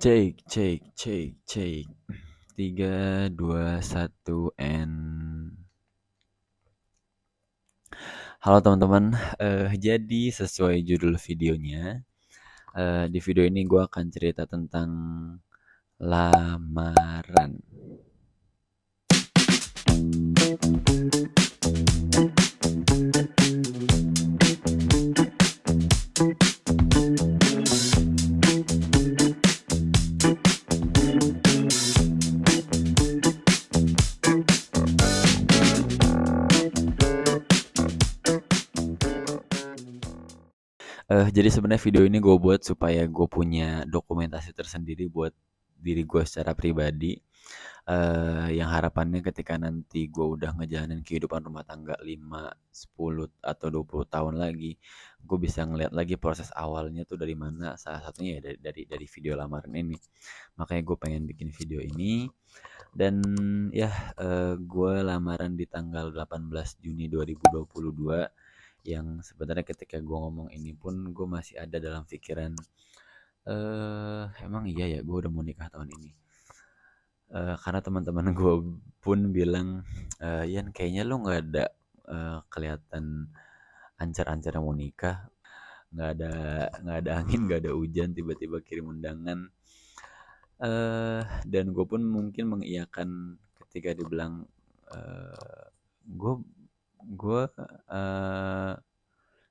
Cek, cek, cek, cek. 3, 2, 1, and halo teman-teman. Jadi sesuai judul videonya, di video ini gue akan cerita tentang lamaran. Jadi sebenarnya video ini gue buat supaya gue punya dokumentasi tersendiri buat diri gue secara pribadi. Yang harapannya ketika nanti gue udah ngejalanin kehidupan rumah tangga 5, 10 atau 20 tahun lagi, gue bisa ngeliat lagi proses awalnya tuh dari mana. Salah satunya ya dari video lamaran ini. Makanya gue pengen bikin video ini. Dan ya, gue lamaran di tanggal 18 Juni 2022. Yang sebenarnya ketika gue ngomong ini pun gue masih ada dalam pikiran, emang iya ya gue udah mau nikah tahun ini. Karena teman-teman gue pun bilang, Yan kayaknya lu nggak ada kelihatan ancar-ancar mau nikah, nggak ada angin, nggak ada hujan, tiba-tiba kirim undangan. Dan gue pun mungkin mengiyakan ketika dibilang, gue gue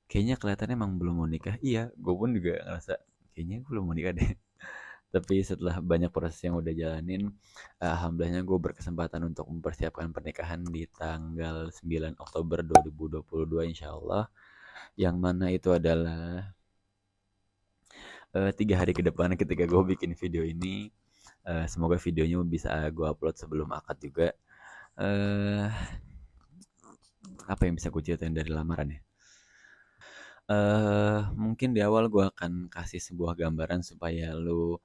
kayaknya kelihatannya emang belum mau nikah. Iya, gue pun juga ngerasa kayaknya gue belum mau nikah deh. Tapi setelah banyak proses yang udah jalanin, alhamdulillahnya gue berkesempatan untuk mempersiapkan pernikahan di tanggal 9 Oktober 2022 insya Allah. Yang mana itu adalah 3 hari ke depan ketika gue bikin video ini. Semoga videonya bisa gue upload sebelum akad juga. Eh, Apa yang bisa gue ceritain dari lamaran ya? Mungkin di awal gue akan kasih sebuah gambaran supaya lu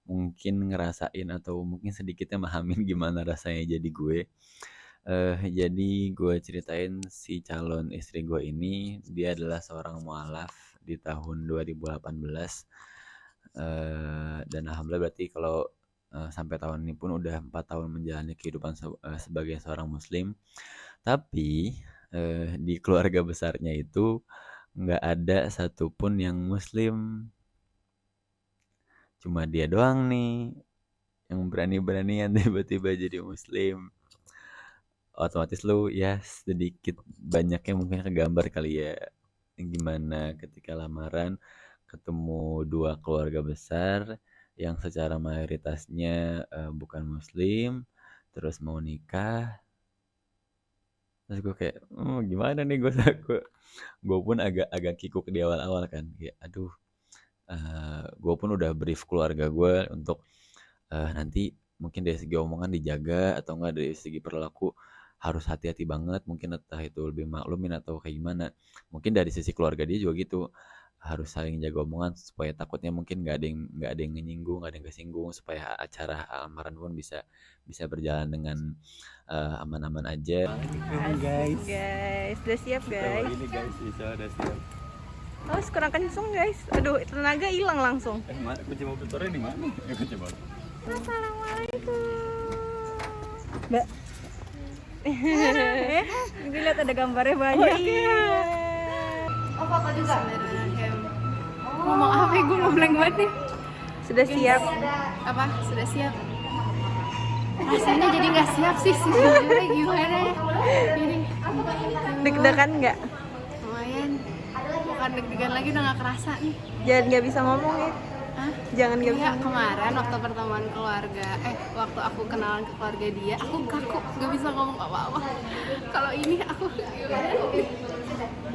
mungkin ngerasain atau mungkin sedikitnya mahamin gimana rasanya jadi gue. Jadi gue ceritain si calon istri gue ini, dia adalah seorang mualaf di tahun 2018. Dan alhamdulillah berarti kalau sampai tahun ini pun udah 4 tahun menjalani kehidupan sebagai seorang muslim. Tapi di keluarga besarnya itu nggak ada satupun yang muslim. Cuma dia doang nih yang berani-beranian tiba-tiba jadi muslim. Otomatis lu ya sedikit banyaknya mungkin kegambar kali ya, gimana ketika lamaran ketemu dua keluarga besar yang secara mayoritasnya bukan muslim, terus mau nikah. Terus gue kayak, gimana nih, gue pun agak kikuk di awal-awal kan, kayak aduh. Gue pun udah brief keluarga gue untuk nanti mungkin dari segi omongan dijaga atau enggak dari segi perilaku harus hati-hati banget, mungkin entah itu lebih maklumin atau kayak gimana. Mungkin dari sisi keluarga dia juga gitu, harus saling jaga omongan supaya takutnya mungkin nggak ada yang nyinggung, nggak ada yang kesinggung, supaya acara lamaran pun bisa bisa berjalan dengan aman-aman aja. Asik guys, udah siap guys. Ini guys, bisa udah siap. Oh, kurang kenceng guys. Aduh, tenaga hilang langsung. Kunci mobil sore di mana? Kunci mobil. Assalamualaikum. Mbak. Ini lihat ada gambarnya banyak. Oh iya. Oh, foto juga. Ngomong apa ya? Gue mau blank banget nih. Sudah siap. Apa? Sudah siap. Rasanya jadi nggak siap sih sejujurnya, gimana ya? Jadi Deg-degan nggak? lumayan. Bukan deg-degan lagi, udah nggak kerasa nih. Jangan nggak bisa ngomong ya. Hah? Jangan nggak bisa. Iya, kemarin waktu pertemuan keluarga, waktu aku kenalan ke keluarga dia, aku kaku, nggak bisa ngomong apa-apa. Kalau ini aku gimana?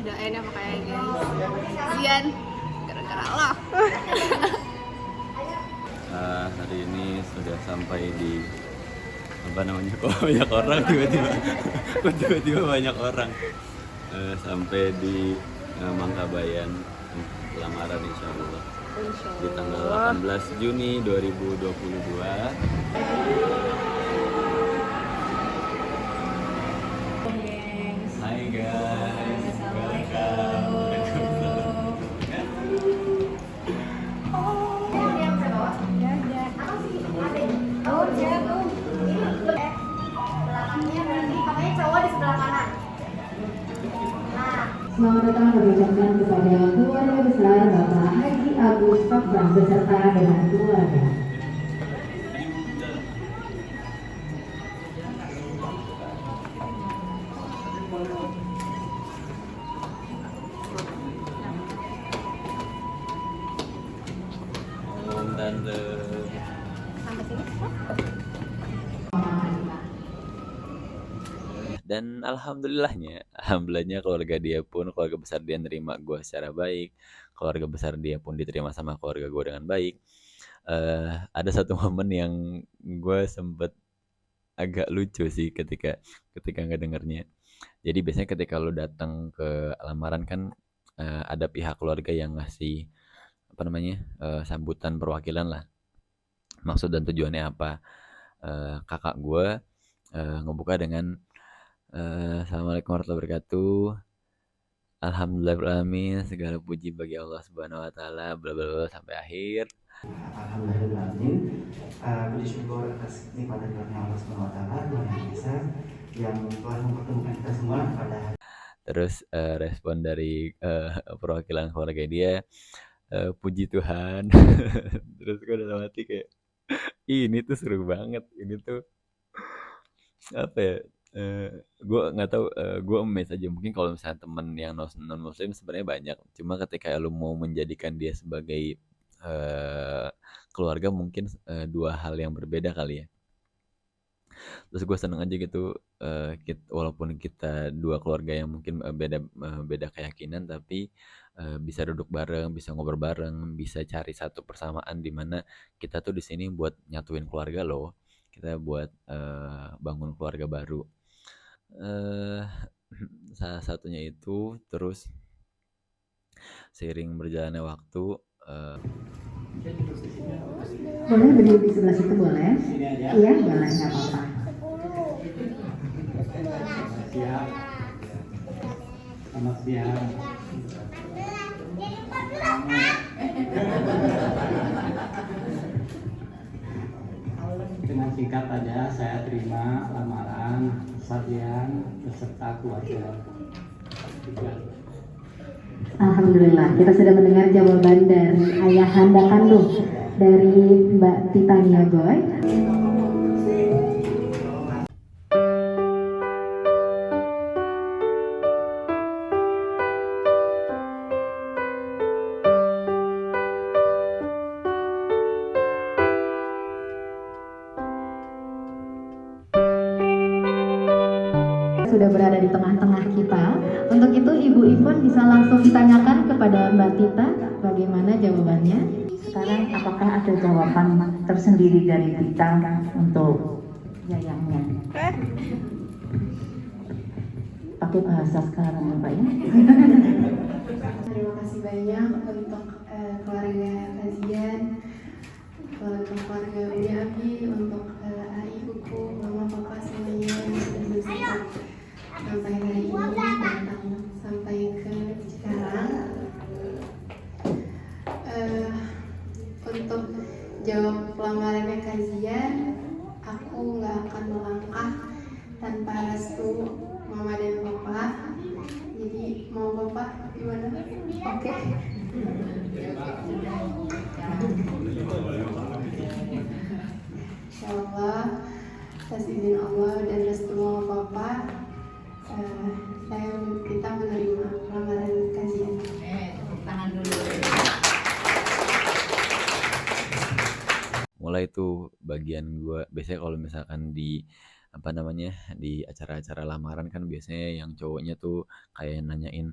Doain ya pokoknya guys. Zian, gara-gara Allah. Hari ini sudah sampai di apa namanya, kok banyak orang tiba-tiba kok tiba-tiba banyak orang. Sampai di Mangkabayan lamaran insya Allah di tanggal 18 Juni 2022. Hai guys, welcome. Halo. Sampai sini. Dan alhamdulillahnya keluarga dia pun, keluarga besar dia nerima gue secara baik, keluarga besar dia pun diterima sama keluarga gue dengan baik. Ada satu momen yang gue sempet agak lucu sih ketika ketika ngedengernya. Jadi biasanya ketika lu datang ke lamaran kan ada pihak keluarga yang ngasih apa namanya sambutan perwakilan lah. Maksud dan tujuannya apa? Kakak gue ngebuka dengan Assalamualaikum warahmatullahi wabarakatuh. Alhamdulillahirrahmanirrahim. Segala puji bagi Allah Subhanahu wa taala bla bla bla sampai akhir. Alhamdulillahirrahmanirrahim. Puji syukur atas nikmat dan Allah Subhanahu wa taala yang bisa yang telah mempertemukan kita semua pada Terus respon dari perwakilan keluarga dia, puji Tuhan. Terus gue dalam hati kayak, ini tuh seru banget. Ini tuh apa ya? Gue nggak tahu, gue amazed aja. Mungkin kalau misalnya temen yang non muslim sebenarnya banyak. Cuma ketika lu mau menjadikan dia sebagai keluarga, mungkin dua hal yang berbeda kali ya. Terus gue seneng aja gitu, walaupun kita dua keluarga yang mungkin beda keyakinan, tapi bisa duduk bareng, bisa ngobrol bareng, bisa cari satu persamaan di mana kita tuh di sini buat nyatuin keluarga loh, kita buat bangun keluarga baru. eh Salah satunya itu. Terus seiring berjalannya waktu, Boleh berdiri di sebelah situ boleh? Iya boleh, nggak apa-apa. siap. Selamat siang. Dengan singkat aja, saya terima lamaran Sadian beserta keluarga. Alhamdulillah, kita sudah mendengar jawaban dari ayahanda kandung dari Mbak Titania Boy. Sudah berada di tengah-tengah kita. Untuk itu Ibu Ivon bisa langsung ditanyakan kepada Mbak Tita bagaimana jawabannya. Sekarang apakah ada jawaban tersendiri dari Tita untuk yayangnya? Pakai bahasa sekarang ya Pak ya. Terima kasih banyak untuk keluarga kajian, untuk keluarga Umi Abi, untuk Ai, Kuku, Mama, Papa semuanya yang sudah bersupport sampai hari ini dan sampai ke sekarang. Untuk jawab lamarannya kajian, aku nggak akan melangkah tanpa restu Mama dan Papa. Jadi mau Bapak gimana? Oke. Insyaallah atas izin Allah dan restu Mama Papa, kita menerima lamaran kajian. Tangan dulu. mulai tuh bagian gue biasanya kalau misalkan di apa namanya di acara-acara lamaran kan biasanya yang cowoknya tuh kayak nanyain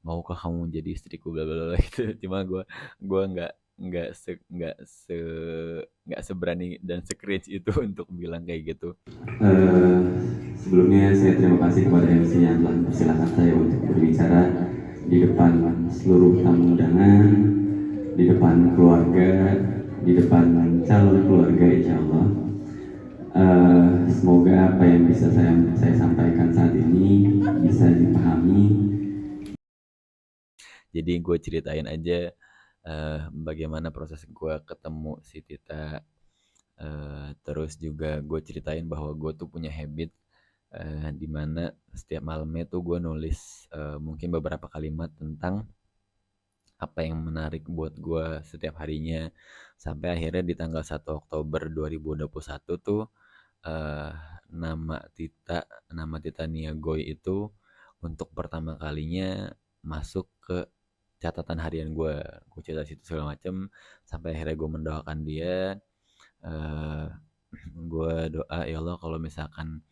maukah kamu menjadi istriku bla bla bla gitu. Cuma gue nggak seberani dan se-cringe itu untuk bilang kayak gitu. Sebelumnya saya terima kasih kepada MC yang telah mempersilahkan saya untuk berbicara di depan seluruh tamu undangan, di depan keluarga, di depan calon keluarga insya Allah. Semoga apa yang bisa saya sampaikan saat ini bisa dipahami. Jadi gue ceritain aja bagaimana proses gue ketemu si Tita. Terus juga gue ceritain bahwa gue tuh punya habit dimana setiap malamnya tuh gue nulis mungkin beberapa kalimat tentang apa yang menarik buat gue setiap harinya. Sampai akhirnya di tanggal 1 Oktober 2021 tuh nama Tita Niagoy itu untuk pertama kalinya masuk ke catatan harian gue cerita situ segala macem, sampai akhirnya gue mendoakan dia. eh gue doa, ya Allah kalau misalkan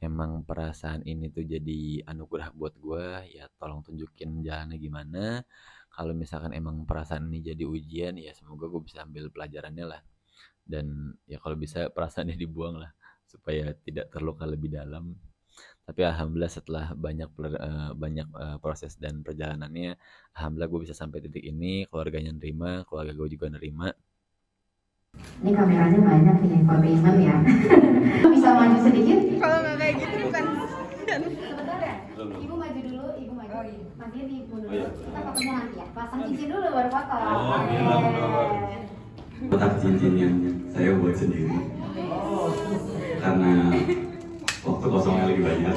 emang perasaan ini tuh jadi anugerah buat gue, ya tolong tunjukin jalannya gimana. Kalau misalkan emang perasaan ini jadi ujian, ya semoga gue bisa ambil pelajarannya lah. Dan ya kalau bisa perasaannya dibuang lah, supaya tidak terluka lebih dalam. Tapi alhamdulillah setelah banyak proses dan perjalanannya, alhamdulillah gue bisa sampai titik ini, keluarganya nerima, keluarga gue juga nerima. Ini kameranya banyak nih, infotainment ya. Bisa maju sedikit? Kalau nggak kayak gitu bukan. Sebentar ya. Ibu maju dulu, ibu maju. Panggil ibu dulu. Kita fotonya nanti ya. Pasang cincin dulu baru foto. Kotak cincin yang saya buat sendiri karena waktu kosongnya lagi banyak.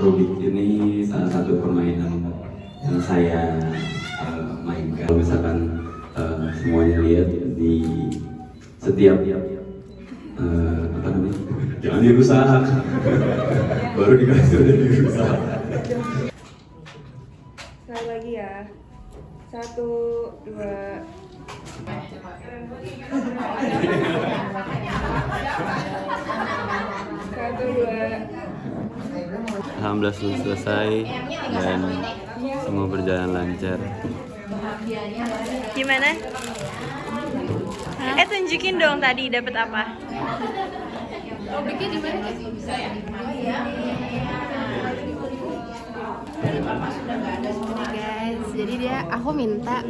Rubik ini salah satu permainan yang saya mainkan. Kalau misalkan semuanya lihat di setiap apa namanya, jangan dirusak. Baru dikasih udah dirusak. Sekali lagi ya. 1, 2. Satu, dua. Alhamdulillah sudah selesai dan semua berjalan lancar. Gimana? Tunjukin dong tadi dapat apa? Rubiknya di mana? Guys, jadi aku minta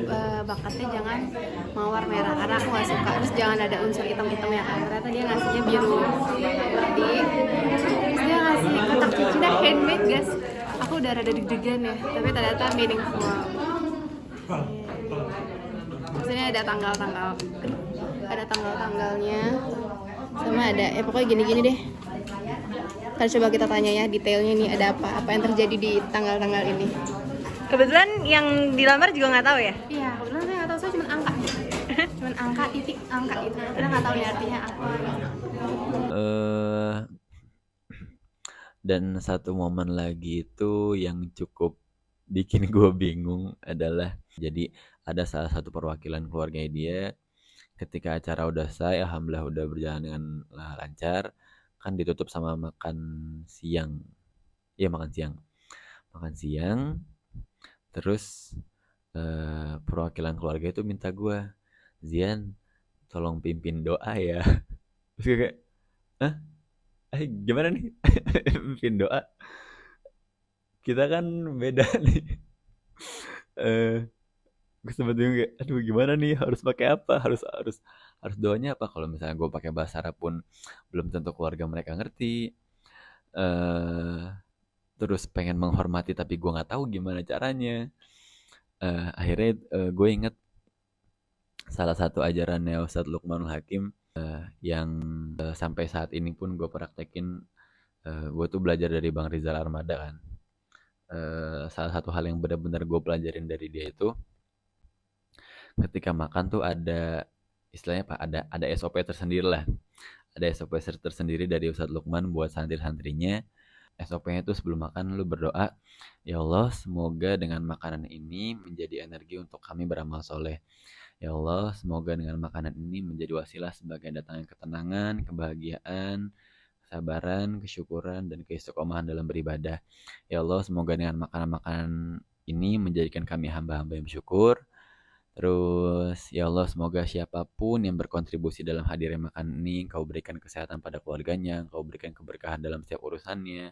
bakatnya jangan mawar merah karena aku nggak suka, terus jangan ada unsur hitam-hitam ya kan. Ternyata dia ngasihnya biru putih, terus dia ngasih kotak cincinnya handmade guys. Aku udah rada deg-degan ya, tapi ternyata meaningful. Maksudnya ada tanggal-tanggalnya, sama ada pokoknya gini-gini deh. Ntar coba kita tanya ya detailnya nih, ada apa yang terjadi di tanggal-tanggal ini. Kebetulan yang dilamar juga nggak tahu ya? Iya, kebetulan saya nggak tahu, saya cuma angka. Cuman angka, titik, angka itu. Kita nggak tahu ya artinya apa. Dan satu momen lagi itu yang cukup bikin gue bingung adalah, jadi ada salah satu perwakilan keluarganya dia, ketika acara udah selesai, alhamdulillah udah berjalan dengan lancar, kan ditutup sama makan siang. Iya, makan siang. Terus perwakilan keluarga itu minta gue, Zian tolong pimpin doa ya. Terus gue kayak, hah? Gimana nih? Pimpin doa? Kita kan beda nih. Gue sempet bingung kayak, aduh gimana nih, harus pakai apa? Harus doanya apa? Kalau misalnya gue pakai bahasa Arab pun belum tentu keluarga mereka ngerti. Terus pengen menghormati tapi gue nggak tahu gimana caranya. Akhirnya gue inget salah satu ajarannya Ustadz Luqmanul Hakim yang sampai saat ini pun gue praktekin. Gue tuh belajar dari Bang Rizal Armada kan. Salah satu hal yang benar-benar gue pelajarin dari dia itu, ketika makan tuh ada istilahnya apa? Ada SOP tersendiri lah. Ada SOP tersendiri dari Ustadz Luqman buat santri-santrinya. SOP-nya tuh sebelum makan lu berdoa, ya Allah semoga dengan makanan ini menjadi energi untuk kami beramal soleh. Ya Allah semoga dengan makanan ini menjadi wasilah sebagai datangnya ketenangan, kebahagiaan, kesabaran, kesyukuran, dan keistiqomahan dalam beribadah. Ya Allah semoga dengan makanan-makanan ini menjadikan kami hamba-hamba yang bersyukur. Terus, ya Allah semoga siapapun yang berkontribusi dalam hadirnya makan ini, Kau berikan kesehatan pada keluarganya, Kau berikan keberkahan dalam setiap urusannya.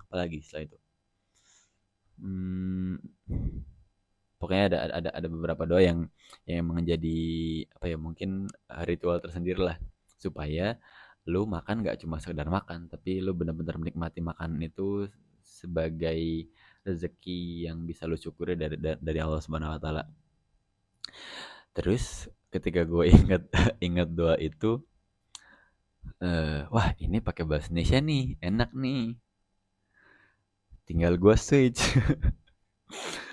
Apalagi setelah itu? Pokoknya ada beberapa doa yang menjadi apa ya, mungkin ritual tersendiri lah, supaya lu makan gak cuma sekedar makan, tapi lu benar-benar menikmati makanan itu sebagai rezeki yang bisa lu syukuri dari Allah Subhanahu wa taala. Terus ketika gue ingat doa itu, wah ini pakai bahasa Indonesia nih, enak nih. Tinggal gue switch.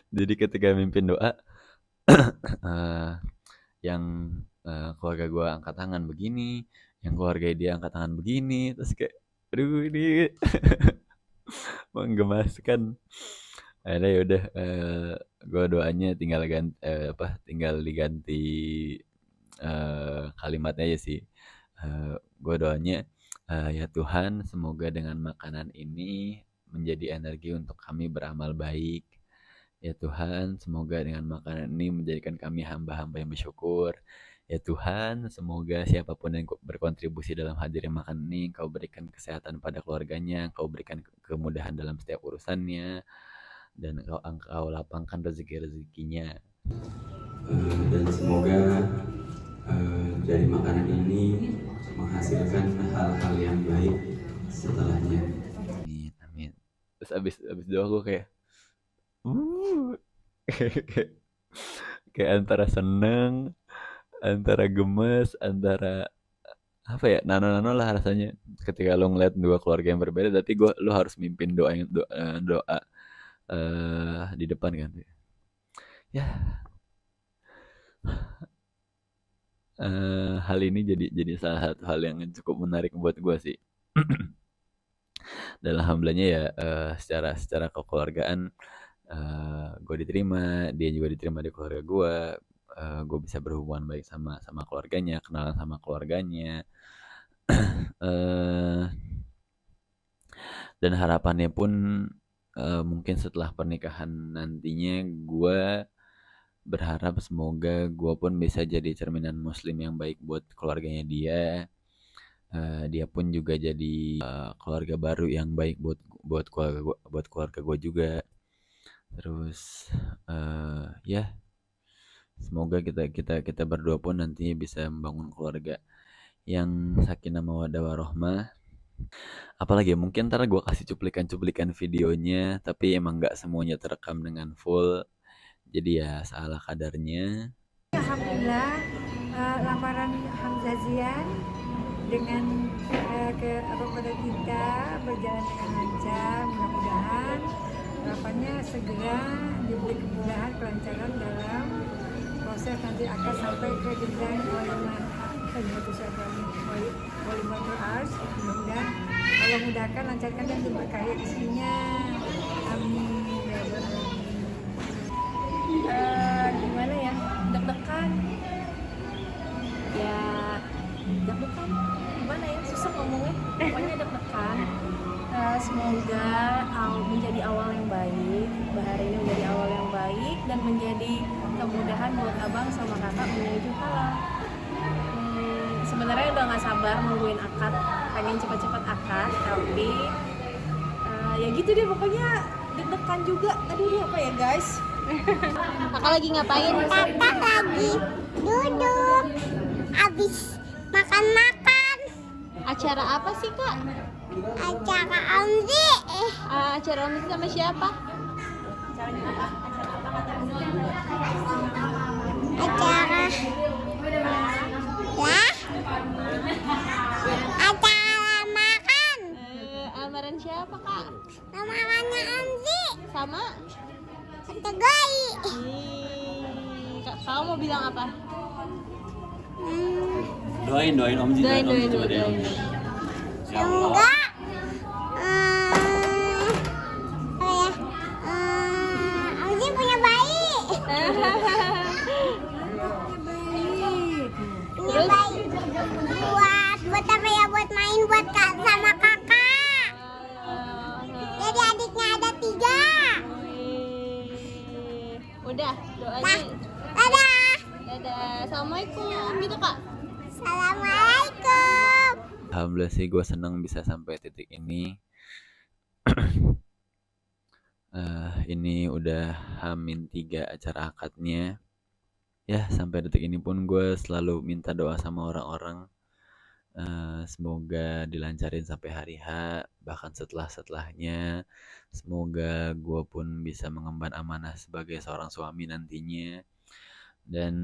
Jadi ketika mimpin doa, yang keluarga gue angkat tangan begini, yang keluarga dia angkat tangan begini, terus kayak Aduh ini menggemaskan. Ada ya udah, gue doanya tinggal ganti tinggal diganti kalimatnya aja sih. Gue doanya, ya Tuhan, semoga dengan makanan ini menjadi energi untuk kami beramal baik. Ya Tuhan, semoga dengan makanan ini menjadikan kami hamba-hamba yang bersyukur. Ya Tuhan, semoga siapapun yang berkontribusi dalam hadirnya makan ini, Engkau berikan kesehatan pada keluarganya, Engkau berikan kemudahan dalam setiap urusannya, dan Engkau lapangkan rezeki-rezekinya. Dan semoga dari makanan ini menghasilkan hal-hal yang baik setelahnya. Amin, amin. Terus abis doa gue kayak, kayak, kayak antara seneng, antara gemes, antara apa ya, nano-nano lah rasanya ketika lo ngeliat dua keluarga yang berbeda. Tapi lo harus mimpin doa di depan kan ya. Hal ini jadi salah satu hal yang cukup menarik buat gue sih. Dan alhamdulillahnya ya, secara kekeluargaan, gue diterima, dia juga diterima di keluarga gue. Gue bisa berhubungan baik sama keluarganya, kenalan sama keluarganya. Dan harapannya pun mungkin setelah pernikahan nantinya, gue berharap semoga gue pun bisa jadi cerminan muslim yang baik buat keluarganya dia. Dia pun juga jadi keluarga baru yang baik buat keluarga gue juga. Terus ya semoga kita berdua pun nantinya bisa membangun keluarga yang sakinah mawaddah warahmah. Apalagi mungkin ntar gue kasih cuplikan videonya, tapi emang nggak semuanya terekam dengan full, jadi ya salah kadarnya. Alhamdulillah, lamaran Hamzah Zian dengan kepada kita berjalan dengan lancar. Mudah-mudahan harapannya segera diberi kemudahan, kelancaran dalam proses nanti akan sampai ke jenjang Walimatul Ars. Mudah-mudahan Allah mudahkan, lancarkan dan diberkahi rezekinya. Amin ya rabbal alamin. Gimana ya, deg-degan ya, deg-degan gimana ya, susah ngomongnya, pokoknya deg-degan. Semoga menjadi awal yang baik, bahari ini menjadi awal yang baik dan menjadi kemudahan buat abang sama kakak menuju halal. Sebenarnya udah nggak sabar nungguin akad, pengen cepat-cepat akad, tapi ya gitu deh, pokoknya deg-degan juga. Aduh dia apa ya guys. Kakak lagi ngapain? Kakak lagi duduk habis makan-makan. Acara apa sih kak? Acara Amzi. Acara omset sama siapa? Acara acara makan. Lamaran siapa kak? Lamarannya Amzi Sama? Ketegoi. Kak mau bilang apa? Doain Om Ji, Doain. Semoga Amzi punya bayi. Punya bayi. Buat apa ya? Buat main, buat sama kakak. Jadi adiknya ada 3. Udah, doanya. Dadah. Dadah. Assalamualaikum gitu kak. Assalamualaikum. Alhamdulillah sih gue senang bisa sampai titik ini. Ini udah H-3 acara akadnya. Ya sampai detik ini pun gue selalu minta doa sama orang-orang. Semoga dilancarin sampai hari H, bahkan setelahnya. Semoga gue pun bisa mengemban amanah sebagai seorang suami nantinya. Dan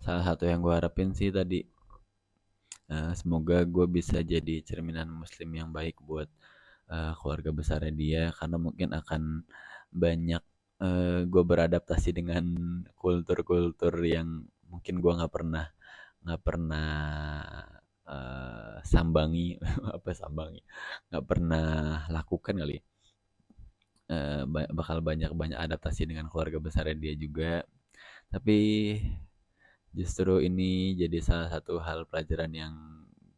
salah satu yang gue harapin sih tadi, semoga gue bisa jadi cerminan muslim yang baik buat keluarga besarnya dia, karena mungkin akan banyak gue beradaptasi dengan kultur-kultur yang mungkin gue nggak pernah nggak pernah sambangi apa sambangi, nggak pernah lakukan kali ya. Bakal banyak adaptasi dengan keluarga besarnya dia juga. Tapi justru ini jadi salah satu hal pelajaran yang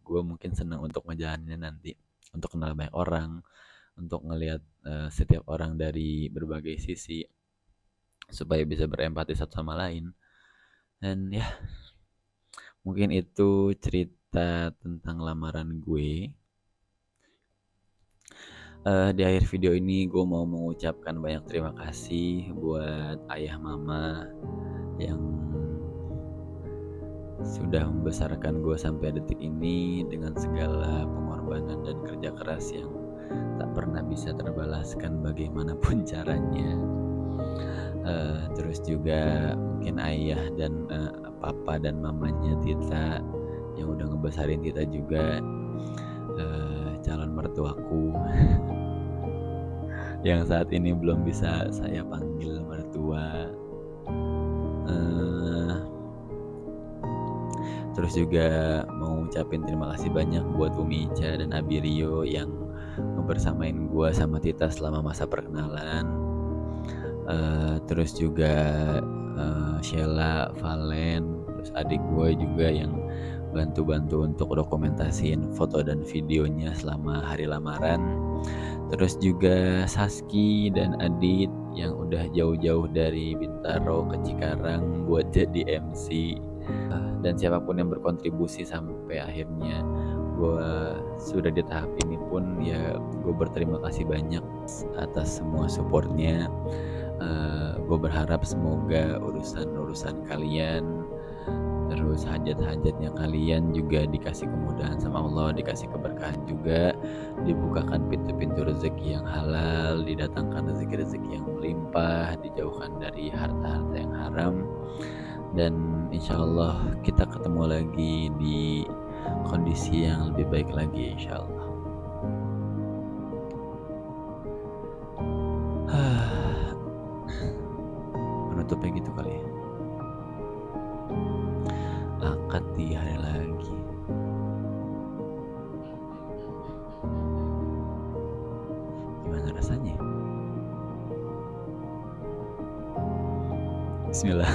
gue mungkin senang untuk ngejalaninnya nanti, untuk kenal banyak orang, untuk ngelihat setiap orang dari berbagai sisi supaya bisa berempati satu sama lain. Dan ya, mungkin itu cerita tentang lamaran gue. Di akhir video ini gue mau mengucapkan banyak terima kasih buat ayah mama yang sudah membesarkan gue sampai detik ini dengan segala pengorbanan dan kerja keras yang tak pernah bisa terbalaskan bagaimanapun caranya. Terus juga mungkin ayah dan papa dan mamanya Tita yang udah ngebesarin Tita juga, calon mertuaku yang saat ini belum bisa saya panggil mertua. Terus juga mau ngucapin terima kasih banyak buat Umi Ica dan Abi Rio yang ngebersamain gue sama Tita selama masa perkenalan. Terus juga Sheila, Valen, terus adik gue juga yang bantu-bantu untuk dokumentasiin foto dan videonya selama hari lamaran. Terus juga Saski dan Adit yang udah jauh-jauh dari Bintaro ke Cikarang buat jadi MC. Dan siapapun yang berkontribusi sampai akhirnya gue sudah di tahap ini pun, ya gue berterima kasih banyak atas semua supportnya. Gue berharap semoga urusan-urusan kalian, terus hajat-hajatnya kalian juga dikasih kemudahan sama Allah, dikasih keberkahan juga, dibukakan pintu-pintu rezeki yang halal, didatangkan rezeki-rezeki yang melimpah, dijauhkan dari harta-harta yang haram. Dan insya Allah kita ketemu lagi di kondisi yang lebih baik lagi, insya Allah. Penutupnya gitu kali ya. Akad di hari lagi. Gimana rasanya? Bismillah.